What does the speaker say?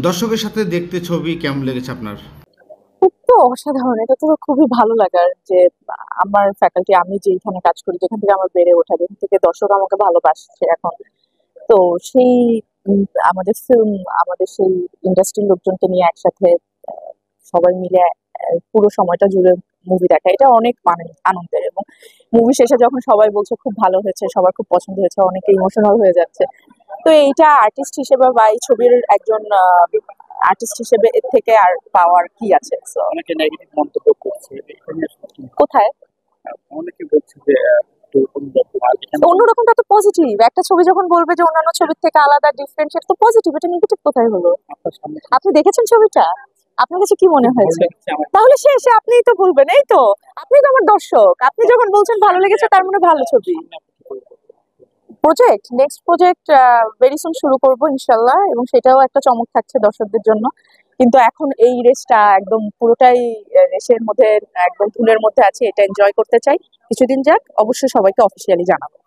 দর্শকের সাথে দেখতে ছবি কেমন লেগেছে আপনার? খুব তো অসাধারণ। এটা তো খুবই ভালো লাগার যে আমার ফ্যাকাল্টি, আমি যেখানে কাজ করি, যেখান থেকে আমার বেড়ে ওঠা, যেখান থেকে দর্শক আমাকে ভালোবাসছে এখন। তো সেই উম আমাদের ফিল্ম, আমাদের সেই ইন্ডাস্ট্রির লোকজনকে নিয়ে একসাথে আ সবাই মিলে পুরো সময়টা জুড়ে মুভি দেখা, এটা অনেক আনন্দের। এবং মুভি শেষে যখন সবাই বলছে খুব ভালো হয়েছে, সবার খুব পছন্দ হয়েছে, অনেকে ইমোশনাল হয়ে যাচ্ছে। তো এইটা আর্টিস্ট হিসেবে বা এই ছবির একজন আর্টিস্ট হিসেবে এর থেকে আর পাওয়ার কি আছে? সো অনেকে নেগেটিভ মন্তব্য করছে এটা নিয়ে আসলে কি মনে কোথায় হয়? অনেকে বলছে যে একটু অন্যরকম আর এখানে অন্যরকমটা তো পজিটিভ। একটা ছবি যখন বলবে যে অন্যান্য ছবির থেকে আলাদা, ডিফারেন্ট, সেটা তো পজিটিভ। এটা নেগেটিভ কোথায় হলো? আপনার সামনে আপনি দেখেছেন ছবিটা? আপনার কাছে কি মনে খুব ভালো হয়েছে? লেগেছে আমার। তাহলে শেষে আপনিই তো বলবেন, এই তো। আপনিই তো আমার দর্শক। আপনি যখন বলছেন ভালো সামনে লেগেছে তার এখন মানে ভালো ছবি। সামনে আপনি কি বলবেন? নেক্সট প্রজেক্ট ভেরি সুন শুরু করব ইনশাআল্লাহ, এবং সেটাও একটা চমক থাকছে দর্শকদের জন্য। কিন্তু এখন এই রেসটা একদম পুরোটাই রেসের মধ্যে, একদম ধুনের মধ্যে আছে। এটা এনজয় করতে চাই। কিছুদিন যাক, অবশ্যই সবাইকে অফিসিয়ালি জানাবো।